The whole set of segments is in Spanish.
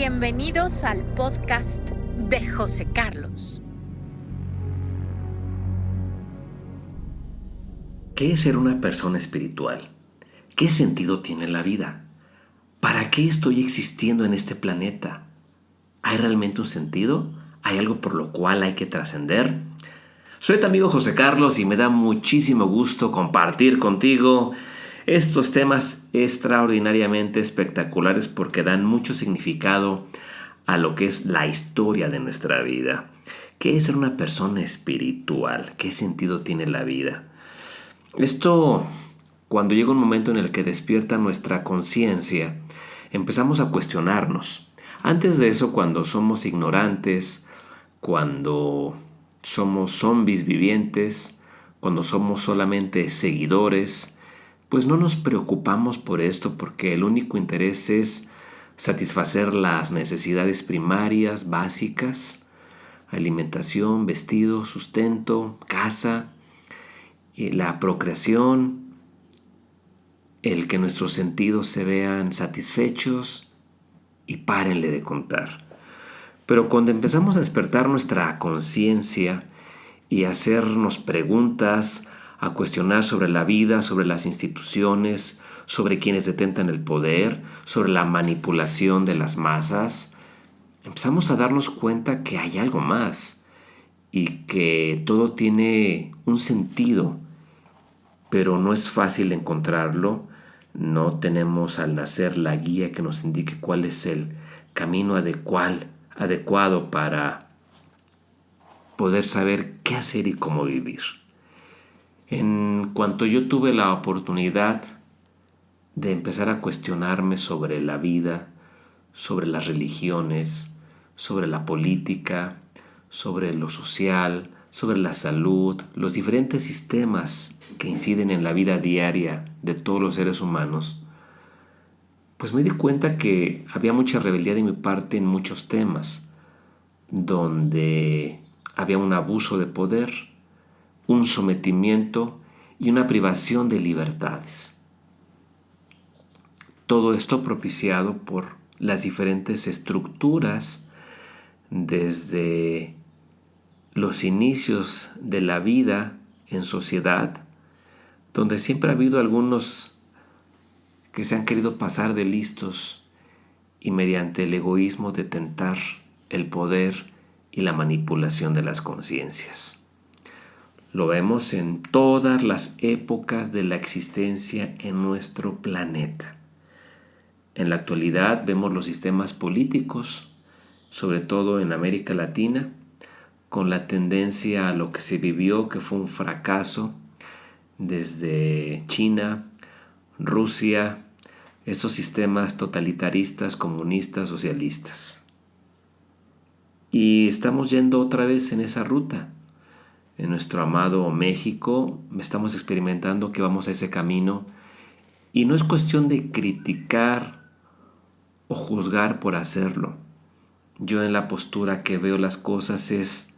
Bienvenidos al podcast de José Carlos. ¿Qué es ser una persona espiritual? ¿Qué sentido tiene la vida? ¿Para qué estoy existiendo en este planeta? ¿Hay realmente un sentido? ¿Hay algo por lo cual hay que trascender? Soy tu amigo José Carlos y me da muchísimo gusto compartir contigo estos temas extraordinariamente espectaculares porque dan mucho significado a lo que es la historia de nuestra vida. ¿Qué es ser una persona espiritual? ¿Qué sentido tiene la vida? Esto, cuando llega un momento en el que despierta nuestra conciencia, empezamos a cuestionarnos. Antes de eso, cuando somos ignorantes, cuando somos zombies vivientes, cuando somos solamente seguidores, pues no nos preocupamos por esto porque el único interés es satisfacer las necesidades primarias, básicas, alimentación, vestido, sustento, casa, la procreación, el que nuestros sentidos se vean satisfechos y párenle de contar. Pero cuando empezamos a despertar nuestra conciencia y a hacernos preguntas, a cuestionar sobre la vida, sobre las instituciones, sobre quienes detentan el poder, sobre la manipulación de las masas, empezamos a darnos cuenta que hay algo más y que todo tiene un sentido, pero no es fácil encontrarlo. No tenemos al nacer la guía que nos indique cuál es el camino adecuado para poder saber qué hacer y cómo vivir. En cuanto yo tuve la oportunidad de empezar a cuestionarme sobre la vida, sobre las religiones, sobre la política, sobre lo social, sobre la salud, los diferentes sistemas que inciden en la vida diaria de todos los seres humanos, pues me di cuenta que había mucha rebeldía de mi parte en muchos temas, donde había un abuso de poder, un sometimiento y una privación de libertades. Todo esto propiciado por las diferentes estructuras desde los inicios de la vida en sociedad, donde siempre ha habido algunos que se han querido pasar de listos y mediante el egoísmo detentar el poder y la manipulación de las conciencias. Lo vemos en todas las épocas de la existencia en nuestro planeta. En la actualidad vemos los sistemas políticos, sobre todo en América Latina, con la tendencia a lo que se vivió, que fue un fracaso desde China, Rusia, estos sistemas totalitaristas, comunistas, socialistas. Y estamos yendo otra vez en esa ruta. En nuestro amado México estamos experimentando que vamos a ese camino y no es cuestión de criticar o juzgar por hacerlo. Yo en la postura que veo las cosas es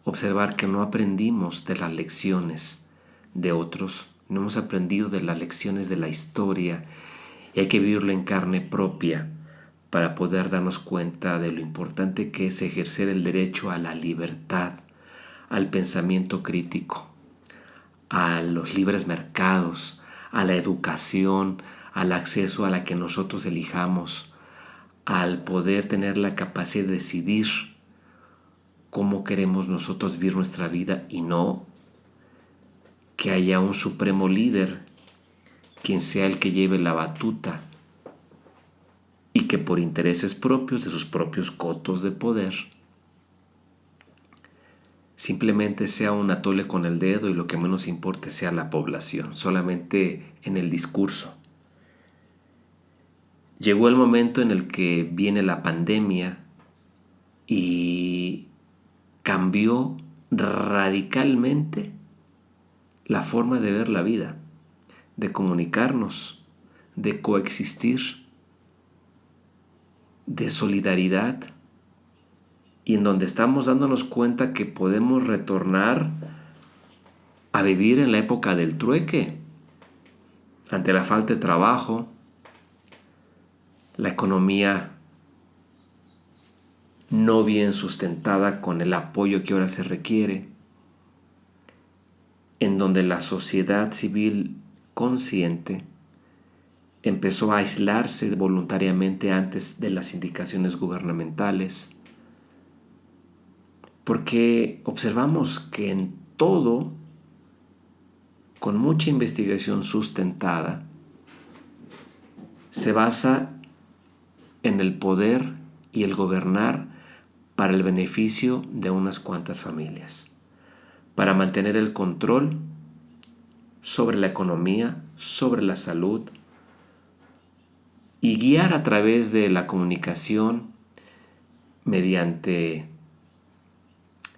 observar que no aprendimos de las lecciones de otros, no hemos aprendido de las lecciones de la historia y hay que vivirlo en carne propia para poder darnos cuenta de lo importante que es ejercer el derecho a la libertad, al pensamiento crítico, a los libres mercados, a la educación, al acceso a la que nosotros elijamos, al poder tener la capacidad de decidir cómo queremos nosotros vivir nuestra vida y no que haya un supremo líder, quien sea el que lleve la batuta y que por intereses propios de sus propios cotos de poder simplemente sea un atole con el dedo y lo que menos importe sea la población, solamente en el discurso. Llegó el momento en el que viene la pandemia y cambió radicalmente la forma de ver la vida, de comunicarnos, de coexistir, de solidaridad, y en donde estamos dándonos cuenta que podemos retornar a vivir en la época del trueque, ante la falta de trabajo, la economía no bien sustentada con el apoyo que ahora se requiere, en donde la sociedad civil consciente empezó a aislarse voluntariamente antes de las indicaciones gubernamentales, porque observamos que en todo, con mucha investigación sustentada, se basa en el poder y el gobernar para el beneficio de unas cuantas familias, para mantener el control sobre la economía, sobre la salud, y guiar a través de la comunicación mediante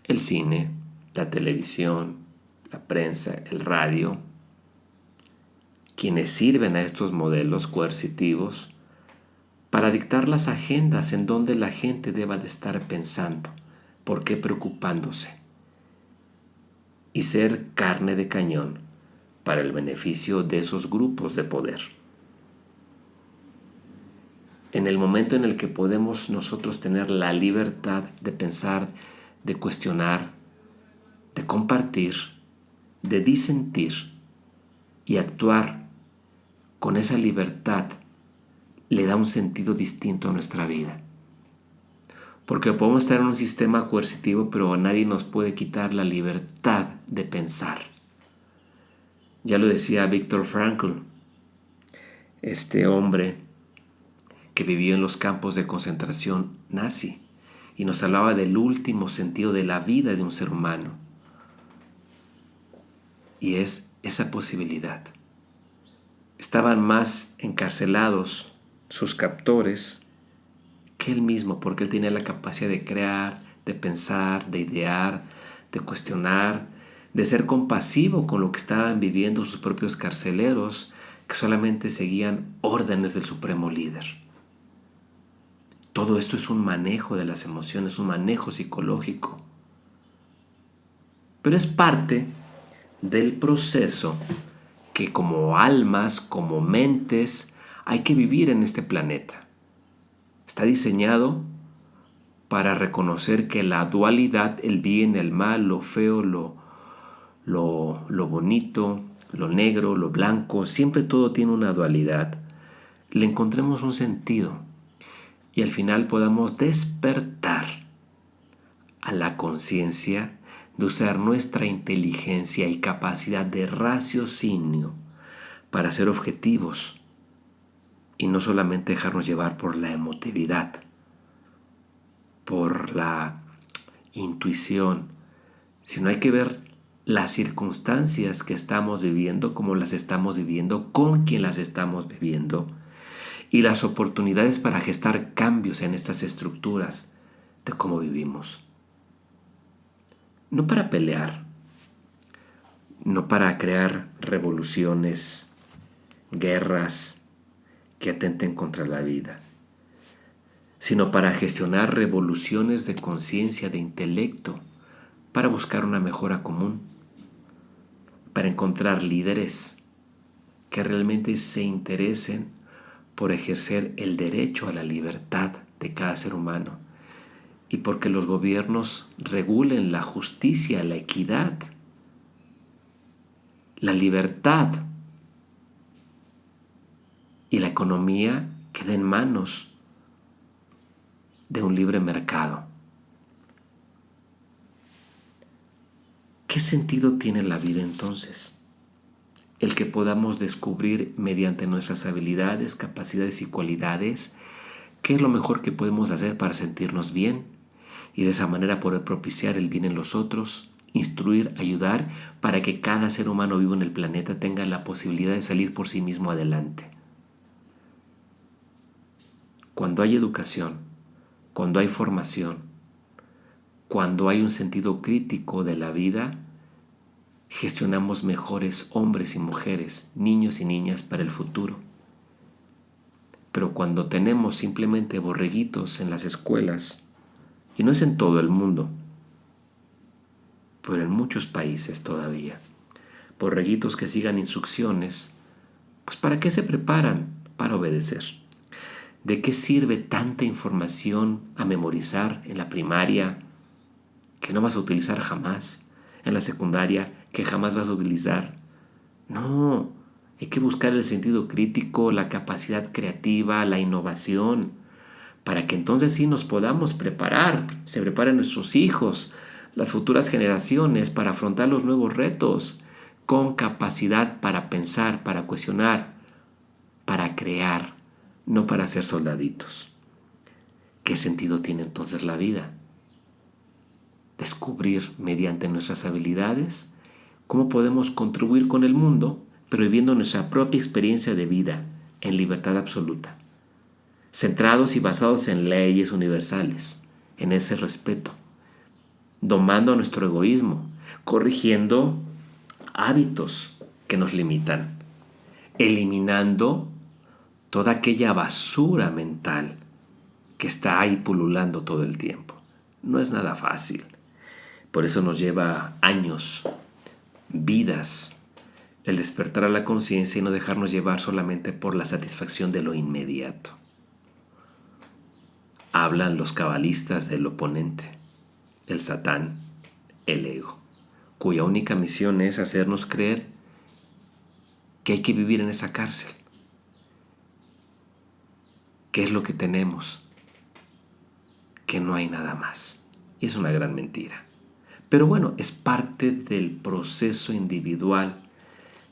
el cine, la televisión, la prensa, el radio, quienes sirven a estos modelos coercitivos para dictar las agendas en donde la gente deba de estar pensando, por qué preocupándose, y ser carne de cañón para el beneficio de esos grupos de poder. En el momento en el que podemos nosotros tener la libertad de pensar, de cuestionar, de compartir, de disentir y actuar con esa libertad, le da un sentido distinto a nuestra vida. Porque podemos estar en un sistema coercitivo, pero nadie nos puede quitar la libertad de pensar. Ya lo decía Viktor Frankl, este hombre que vivió en los campos de concentración nazi y nos hablaba del último sentido de la vida de un ser humano. Y es esa posibilidad. Estaban más encarcelados sus captores que él mismo, porque él tenía la capacidad de crear, de pensar, de idear, de cuestionar, de ser compasivo con lo que estaban viviendo sus propios carceleros, que solamente seguían órdenes del supremo líder. Todo esto es un manejo de las emociones, un manejo psicológico. Pero es parte del proceso que como almas, como mentes, hay que vivir en este planeta. Está diseñado para reconocer que la dualidad, el bien, el mal, lo feo, lo bonito, lo negro, lo blanco, siempre todo tiene una dualidad. Le encontremos un sentido y al final podamos despertar a la conciencia de usar nuestra inteligencia y capacidad de raciocinio para ser objetivos y no solamente dejarnos llevar por la emotividad, por la intuición, sino hay que ver las circunstancias que estamos viviendo, cómo las estamos viviendo, con quién las estamos viviendo, y las oportunidades para gestar cambios en estas estructuras de cómo vivimos. No para pelear, no para crear revoluciones, guerras que atenten contra la vida, sino para gestionar revoluciones de conciencia, de intelecto, para buscar una mejora común, para encontrar líderes que realmente se interesen por ejercer el derecho a la libertad de cada ser humano y porque los gobiernos regulen la justicia, la equidad, la libertad y la economía quede en manos de un libre mercado. ¿Qué sentido tiene la vida entonces? El que podamos descubrir mediante nuestras habilidades, capacidades y cualidades qué es lo mejor que podemos hacer para sentirnos bien y de esa manera poder propiciar el bien en los otros, instruir, ayudar para que cada ser humano vivo en el planeta tenga la posibilidad de salir por sí mismo adelante. Cuando hay educación, cuando hay formación, cuando hay un sentido crítico de la vida, gestionamos mejores hombres y mujeres, niños y niñas para el futuro. Pero cuando tenemos simplemente borreguitos en las escuelas, y no es en todo el mundo, pero en muchos países todavía, borreguitos que sigan instrucciones, pues ¿para qué se preparan? Para obedecer. ¿De qué sirve tanta información a memorizar en la primaria que no vas a utilizar jamás? En la secundaria que jamás vas a utilizar. No, hay que buscar el sentido crítico, la capacidad creativa, la innovación, para que entonces sí nos podamos preparar, se preparen nuestros hijos, las futuras generaciones para afrontar los nuevos retos, con capacidad para pensar, para cuestionar, para crear, no para ser soldaditos. ¿Qué sentido tiene entonces la vida? Descubrir mediante nuestras habilidades cómo podemos contribuir con el mundo, pero viviendo nuestra propia experiencia de vida en libertad absoluta, centrados y basados en leyes universales, en ese respeto, domando nuestro egoísmo, corrigiendo hábitos que nos limitan, eliminando toda aquella basura mental que está ahí pululando todo el tiempo. No es nada fácil. Por eso nos lleva años, vidas, el despertar a la conciencia y no dejarnos llevar solamente por la satisfacción de lo inmediato. Hablan los cabalistas del oponente, el Satán, el ego, cuya única misión es hacernos creer que hay que vivir en esa cárcel. ¿Qué es lo que tenemos? Que no hay nada más. Y es una gran mentira. Pero bueno, es parte del proceso individual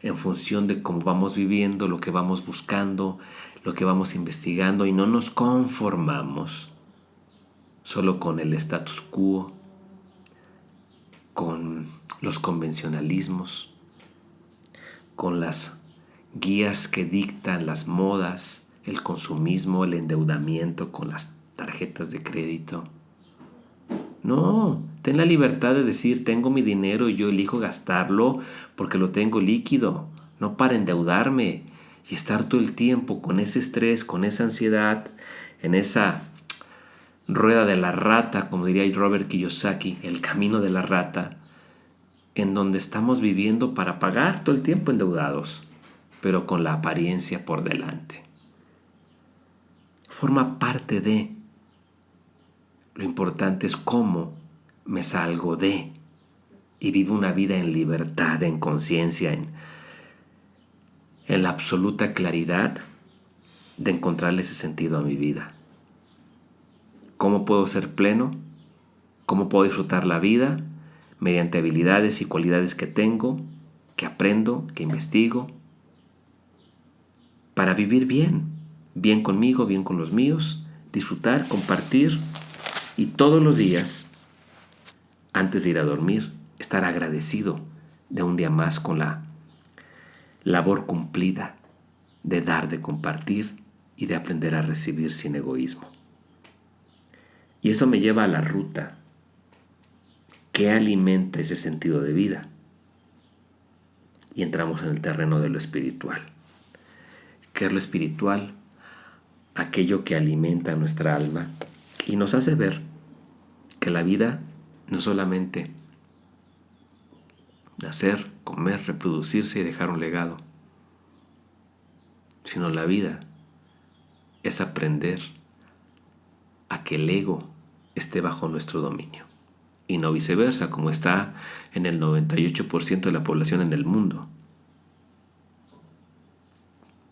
en función de cómo vamos viviendo, lo que vamos buscando, lo que vamos investigando, y no nos conformamos solo con el status quo, con los convencionalismos, con las guías que dictan las modas, el consumismo, el endeudamiento con las tarjetas de crédito. No, ten la libertad de decir, tengo mi dinero y yo elijo gastarlo porque lo tengo líquido, no para endeudarme y estar todo el tiempo con ese estrés, con esa ansiedad, en esa rueda de la rata, como diría Robert Kiyosaki, el camino de la rata, en donde estamos viviendo para pagar todo el tiempo endeudados, pero con la apariencia por delante. Forma parte de. Lo importante es cómo me salgo de y vivo una vida en libertad, en conciencia, en la absoluta claridad de encontrarle ese sentido a mi vida. ¿Cómo puedo ser pleno? ¿Cómo puedo disfrutar la vida? Mediante habilidades y cualidades que tengo, que aprendo, que investigo, para vivir bien, bien conmigo, bien con los míos, disfrutar, compartir y todos los días, antes de ir a dormir, estar agradecido de un día más con la labor cumplida de dar, de compartir y de aprender a recibir sin egoísmo. Y eso me lleva a la ruta. ¿Qué alimenta ese sentido de vida? Y entramos en el terreno de lo espiritual. ¿Qué es lo espiritual? Aquello que alimenta nuestra alma y nos hace ver que la vida no es solamente nacer, comer, reproducirse y dejar un legado, sino la vida es aprender a que el ego esté bajo nuestro dominio y no viceversa, como está en el 98% de la población en el mundo.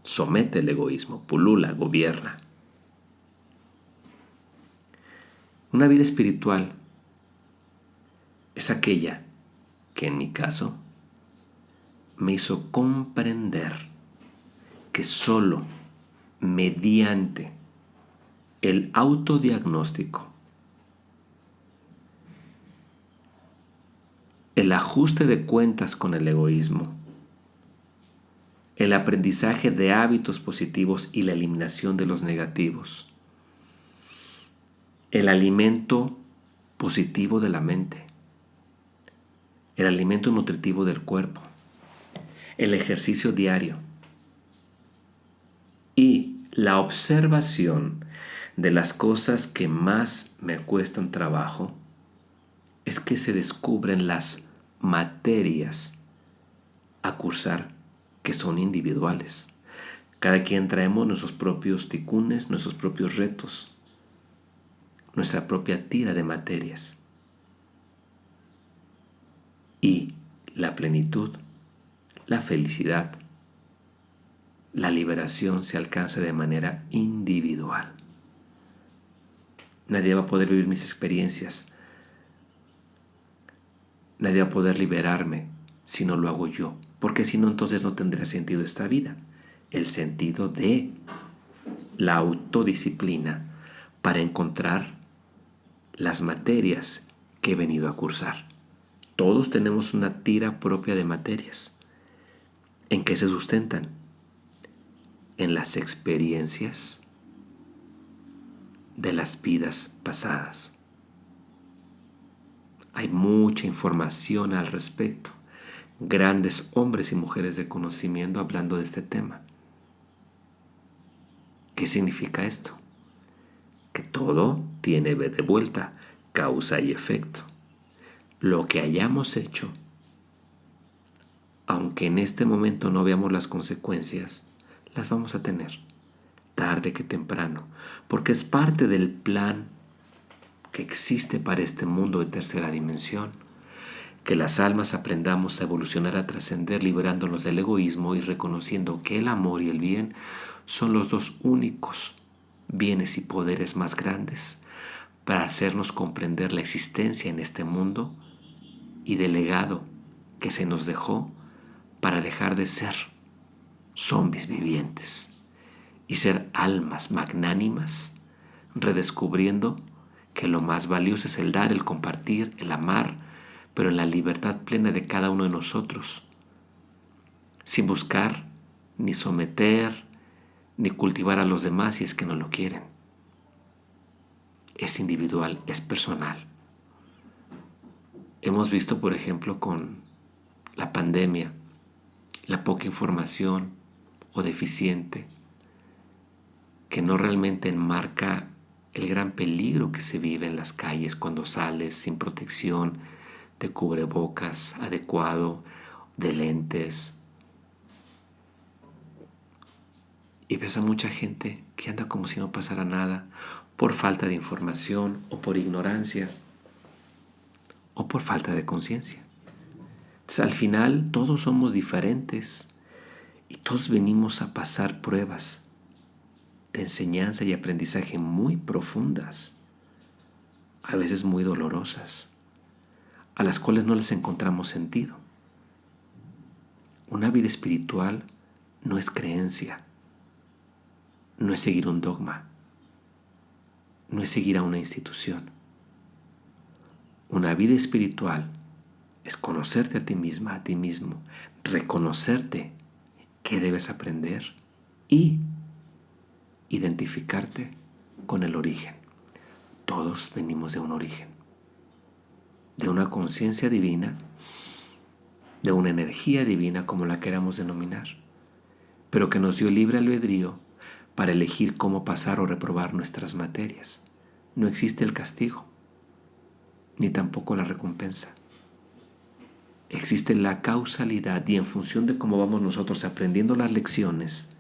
Somete el egoísmo, pulula, gobierna. Una vida espiritual es aquella que en mi caso me hizo comprender que solo mediante el autodiagnóstico, el ajuste de cuentas con el egoísmo, el aprendizaje de hábitos positivos y la eliminación de los negativos, el alimento positivo de la mente, el alimento nutritivo del cuerpo, el ejercicio diario y la observación de las cosas que más me cuestan trabajo, es que se descubren las materias a cursar que son individuales. Cada quien traemos nuestros propios ticunes, nuestros propios retos, nuestra propia tira de materias. Y la plenitud, la felicidad, la liberación se alcanza de manera individual. Nadie va a poder vivir mis experiencias. Nadie va a poder liberarme si no lo hago yo, porque si no, entonces no tendría sentido esta vida. El sentido de la autodisciplina para encontrar las materias que he venido a cursar. Todos tenemos una tira propia de materias. ¿En qué se sustentan? En las experiencias de las vidas pasadas. Hay mucha información al respecto. Grandes hombres y mujeres de conocimiento hablando de este tema. ¿Qué significa esto? Que todo tiene de vuelta causa y efecto. Lo que hayamos hecho, aunque en este momento no veamos las consecuencias, las vamos a tener, tarde que temprano, porque es parte del plan que existe para este mundo de tercera dimensión, que las almas aprendamos a evolucionar, a trascender, liberándonos del egoísmo y reconociendo que el amor y el bien son los dos únicos bienes y poderes más grandes para hacernos comprender la existencia en este mundo y del legado que se nos dejó para dejar de ser zombies vivientes y ser almas magnánimas, redescubriendo que lo más valioso es el dar, el compartir, el amar, pero en la libertad plena de cada uno de nosotros, sin buscar ni someter ni cultivar a los demás si es que no lo quieren. Es individual, es personal. Hemos visto, por ejemplo, con la pandemia, la poca información o deficiente, que no realmente enmarca el gran peligro que se vive en las calles cuando sales sin protección, de cubrebocas adecuado, de lentes. Y ves a mucha gente que anda como si no pasara nada por falta de información o por ignorancia o por falta de conciencia. Entonces, al final todos somos diferentes y todos venimos a pasar pruebas de enseñanza y aprendizaje muy profundas, a veces muy dolorosas, a las cuales no les encontramos sentido. Una vida espiritual no es creencia, no es seguir un dogma, no es seguir a una institución. Una vida espiritual es conocerte a ti misma, a ti mismo, reconocerte qué debes aprender y identificarte con el origen. Todos venimos de un origen, de una conciencia divina, de una energía divina, como la queramos denominar, pero que nos dio libre albedrío para elegir cómo pasar o reprobar nuestras materias. No existe el castigo, ni tampoco la recompensa. Existe la causalidad y en función de cómo vamos nosotros aprendiendo las lecciones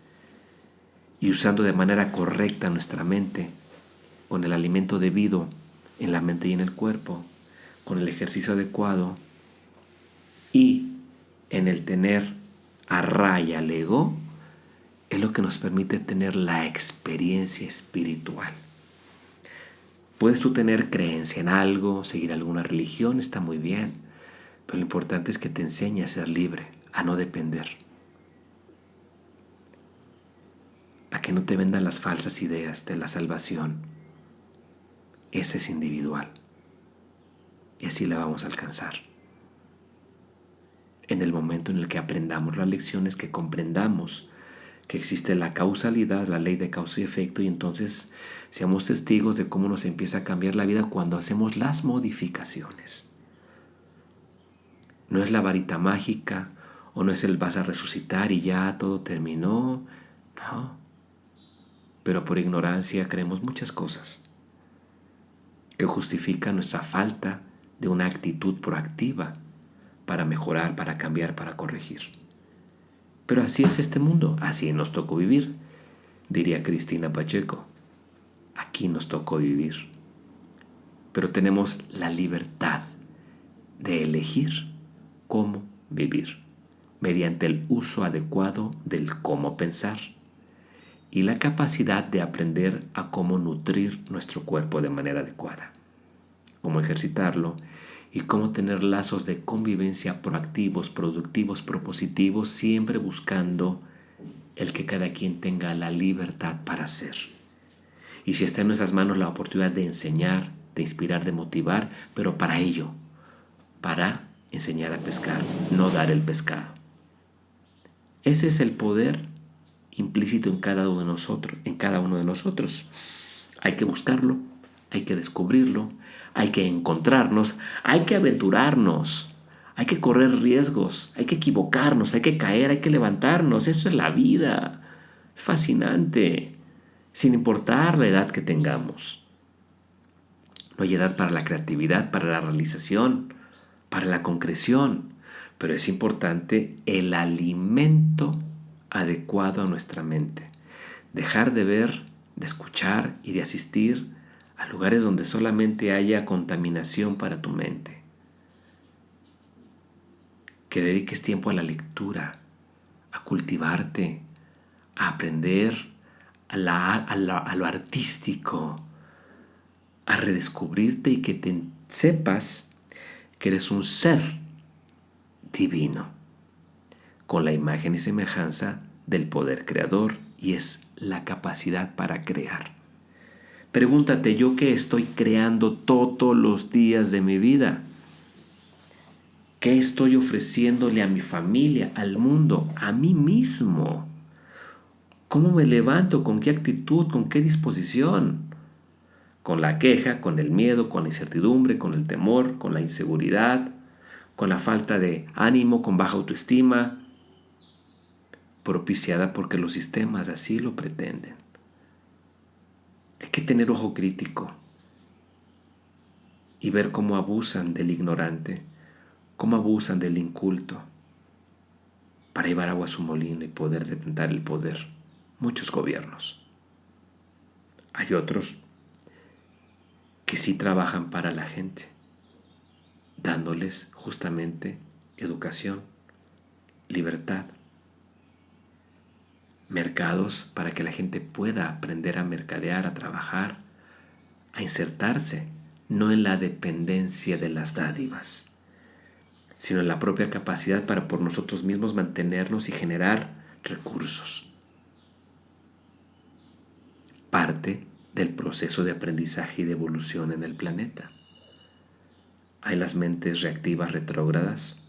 y usando de manera correcta nuestra mente, con el alimento debido en la mente y en el cuerpo, con el ejercicio adecuado y en el tener a raya el ego, es lo que nos permite tener la experiencia espiritual. Puedes tú tener creencia en algo, seguir alguna religión, está muy bien, pero lo importante es que te enseñe a ser libre, a no depender, a que no te vendan las falsas ideas de la salvación. Esa es individual y así la vamos a alcanzar. En el momento en el que aprendamos las lecciones, que comprendamos que existe la causalidad, la ley de causa y efecto, y entonces seamos testigos de cómo nos empieza a cambiar la vida cuando hacemos las modificaciones. No es la varita mágica o no es el vas a resucitar y ya todo terminó, no. Pero por ignorancia creemos muchas cosas que justifican nuestra falta de una actitud proactiva para mejorar, para cambiar, para corregir. Pero así es este mundo, así nos tocó vivir, diría Cristina Pacheco. Aquí nos tocó vivir. Pero tenemos la libertad de elegir cómo vivir, mediante el uso adecuado del cómo pensar y la capacidad de aprender a cómo nutrir nuestro cuerpo de manera adecuada, cómo ejercitarlo y cómo tener lazos de convivencia proactivos, productivos, propositivos, siempre buscando el que cada quien tenga la libertad para ser. Y si está en nuestras manos la oportunidad de enseñar, de inspirar, de motivar, pero para ello, para enseñar a pescar, no dar el pescado. Ese es el poder implícito en cada uno de nosotros, Hay que buscarlo, hay que descubrirlo, hay que encontrarnos, hay que aventurarnos, hay que correr riesgos, hay que equivocarnos, hay que caer, hay que levantarnos. Eso es la vida. Es fascinante, sin importar la edad que tengamos. No hay edad para la creatividad, para la realización, para la concreción, pero es importante el alimento adecuado a nuestra mente. Dejar de ver, de escuchar y de asistir a lugares donde solamente haya contaminación para tu mente. Que dediques tiempo a la lectura, a cultivarte, a aprender, a lo artístico, a redescubrirte y que te sepas que eres un ser divino, con la imagen y semejanza del poder creador, y es la capacidad para crear. Pregúntate, ¿yo qué estoy creando todos los días de mi vida? ¿Qué estoy ofreciéndole a mi familia, al mundo, a mí mismo? ¿Cómo me levanto? ¿Con qué actitud? ¿Con qué disposición? Con la queja, con el miedo, con la incertidumbre, con el temor, con la inseguridad, con la falta de ánimo, con baja autoestima, propiciada porque los sistemas así lo pretenden. Hay que tener ojo crítico y ver cómo abusan del ignorante, cómo abusan del inculto para llevar agua a su molino y poder detentar el poder. Muchos gobiernos. Hay otros que sí trabajan para la gente, dándoles justamente educación, libertad, mercados para que la gente pueda aprender a mercadear, a trabajar, a insertarse, no en la dependencia de las dádivas, sino en la propia capacidad para por nosotros mismos mantenernos y generar recursos. Parte del proceso de aprendizaje y de evolución en el planeta. Hay las mentes reactivas retrógradas,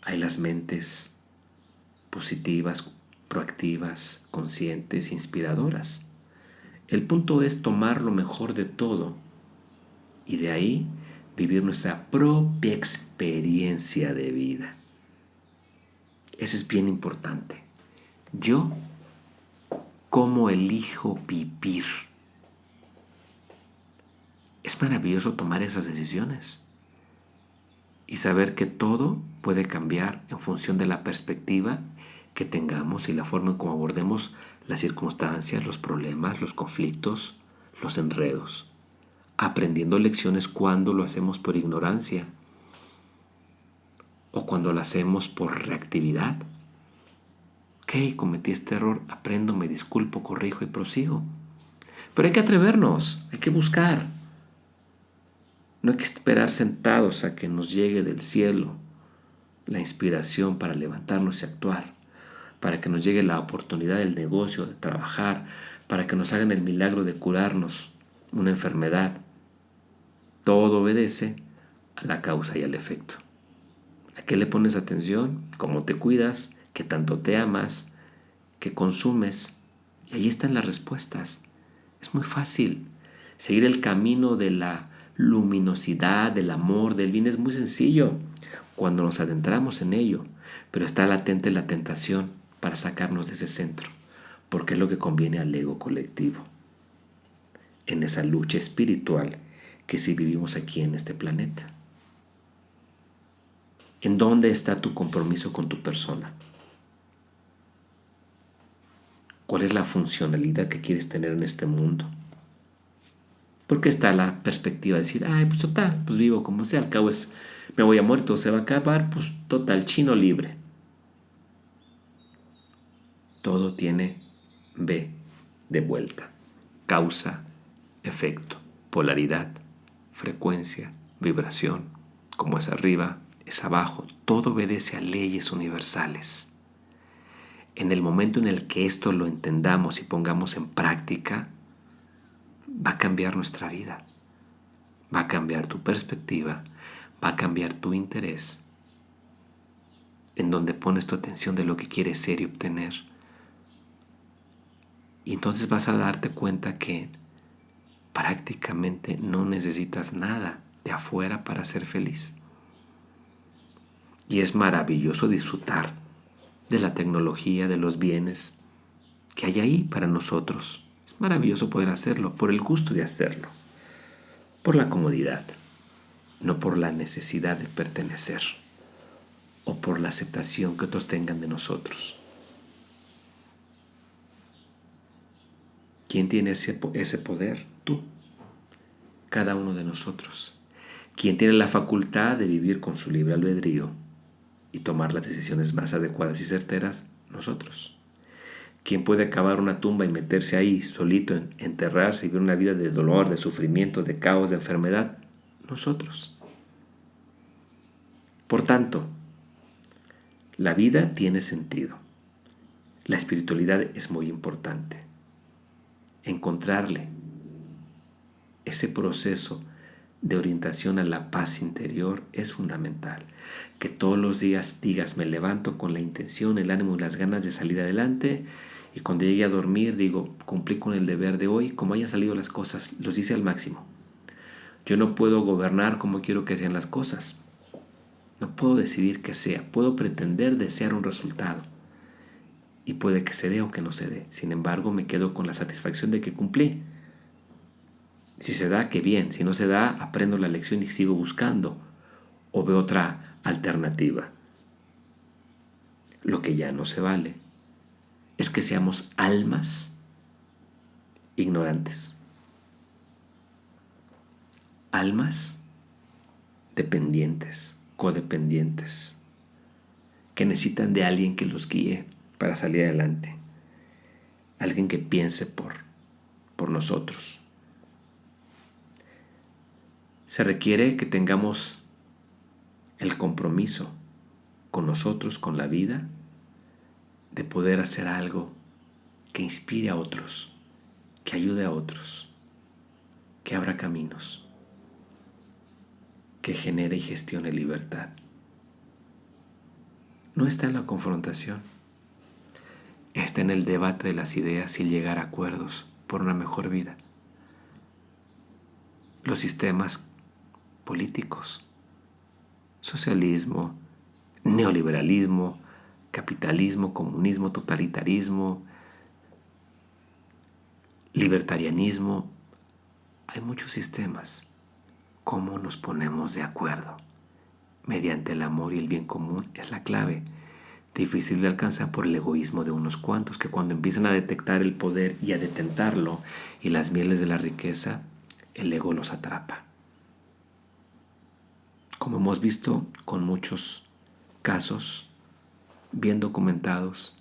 hay las mentes positivas, proactivas, conscientes, inspiradoras. El punto es tomar lo mejor de todo y de ahí vivir nuestra propia experiencia de vida. Eso es bien importante. Yo, ¿cómo elijo vivir? Es maravilloso tomar esas decisiones y saber que todo puede cambiar en función de la perspectiva que tengamos y la forma en cómo abordemos las circunstancias, los problemas, los conflictos, los enredos, aprendiendo lecciones cuando lo hacemos por ignorancia o cuando lo hacemos por reactividad. Ok, cometí este error, aprendo, me disculpo, corrijo y prosigo. Pero hay que atrevernos, hay que buscar. No hay que esperar sentados a que nos llegue del cielo la inspiración para levantarnos y actuar, para que nos llegue la oportunidad del negocio, de trabajar, para que nos hagan el milagro de curarnos una enfermedad. Todo obedece a la causa y al efecto. ¿A qué le pones atención? ¿Cómo te cuidas? ¿Qué tanto te amas? ¿Qué consumes? Y ahí están las respuestas. Es muy fácil. Seguir el camino de la luminosidad, del amor, del bien es muy sencillo cuando nos adentramos en ello, pero está latente la tentación para sacarnos de ese centro, porque es lo que conviene al ego colectivo, en esa lucha espiritual que sí vivimos aquí en este planeta. ¿En dónde está tu compromiso con tu persona? ¿Cuál es la funcionalidad que quieres tener en este mundo? Porque está la perspectiva de decir, ay, pues total, pues vivo como sea, al cabo me voy a morir, todo se va a acabar, pues total, chino libre. Todo tiene B de vuelta. Causa, efecto, polaridad, frecuencia, vibración. Como es arriba, es abajo. Todo obedece a leyes universales. En el momento en el que esto lo entendamos y pongamos en práctica, va a cambiar nuestra vida. Va a cambiar tu perspectiva, va a cambiar tu interés, en donde pones tu atención de lo que quieres ser y obtener. Y entonces vas a darte cuenta que prácticamente no necesitas nada de afuera para ser feliz. Y es maravilloso disfrutar de la tecnología, de los bienes que hay ahí para nosotros. Es maravilloso poder hacerlo por el gusto de hacerlo, por la comodidad, no por la necesidad de pertenecer o por la aceptación que otros tengan de nosotros. ¿Quién tiene ese poder? Tú, cada uno de nosotros. ¿Quién tiene la facultad de vivir con su libre albedrío y tomar las decisiones más adecuadas y certeras? Nosotros. ¿Quién puede cavar una tumba y meterse ahí solito, enterrarse y vivir una vida de dolor, de sufrimiento, de caos, de enfermedad? Nosotros. Por tanto, la vida tiene sentido. La espiritualidad es muy importante. Encontrarle ese proceso de orientación a la paz interior es fundamental. Que todos los días digas, me levanto con la intención, el ánimo y las ganas de salir adelante, y cuando llegue a dormir digo, cumplí con el deber de hoy, como hayan salido las cosas, los hice al máximo. Yo no puedo gobernar como quiero que sean las cosas. No puedo decidir que sea, puedo pretender desear un resultado. Y puede que se dé o que no se dé. Sin embargo, me quedo con la satisfacción de que cumplí. Si se da, qué bien. Si no se da, aprendo la lección y sigo buscando. O veo otra alternativa. Lo que ya no se vale es que seamos almas ignorantes. Almas dependientes, codependientes, que necesitan de alguien que los guíe para salir adelante. Alguien que piense por nosotros. Se requiere que tengamos el compromiso con nosotros, con la vida, de poder hacer algo que inspire a otros, que ayude a otros, que abra caminos, que genere y gestione libertad. No está en la confrontación, está en el debate de las ideas y llegar a acuerdos por una mejor vida. Los sistemas políticos, socialismo, neoliberalismo, capitalismo, comunismo, totalitarismo, libertarianismo, hay muchos sistemas. ¿Cómo nos ponemos de acuerdo? Mediante el amor y el bien común es la clave. Difícil de alcanzar por el egoísmo de unos cuantos que cuando empiezan a detectar el poder y a detentarlo y las mieles de la riqueza, el ego los atrapa. Como hemos visto con muchos casos bien documentados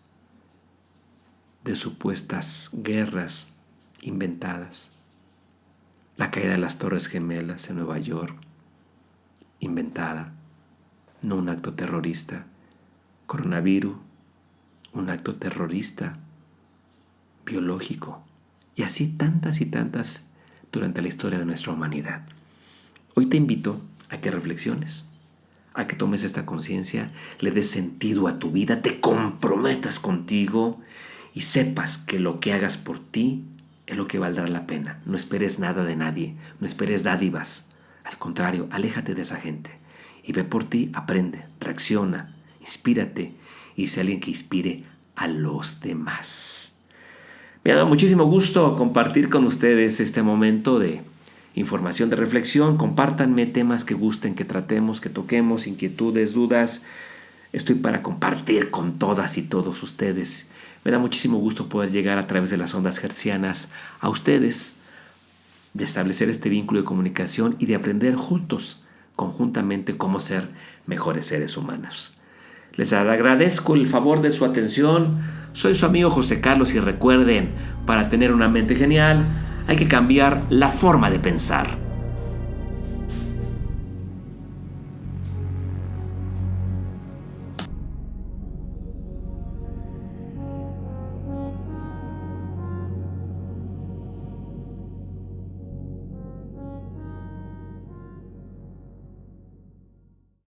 de supuestas guerras inventadas. La caída de las Torres Gemelas en Nueva York, inventada, no un acto terrorista. Coronavirus, un acto terrorista, biológico, y así tantas y tantas durante la historia de nuestra humanidad. Hoy te invito a que reflexiones, a que tomes esta conciencia, le des sentido a tu vida, te comprometas contigo y sepas que lo que hagas por ti es lo que valdrá la pena. No esperes nada de nadie, no esperes dádivas. Al contrario, aléjate de esa gente y ve por ti, aprende, reacciona, inspírate y sé alguien que inspire a los demás. Me ha dado muchísimo gusto compartir con ustedes este momento de información, de reflexión. Compártanme temas que gusten, que tratemos, que toquemos, inquietudes, dudas. Estoy para compartir con todas y todos ustedes. Me da muchísimo gusto poder llegar a través de las ondas hertzianas a ustedes, de establecer este vínculo de comunicación y de aprender juntos, conjuntamente, cómo ser mejores seres humanos. Les agradezco el favor de su atención. Soy su amigo José Carlos y recuerden, para tener una mente genial hay que cambiar la forma de pensar.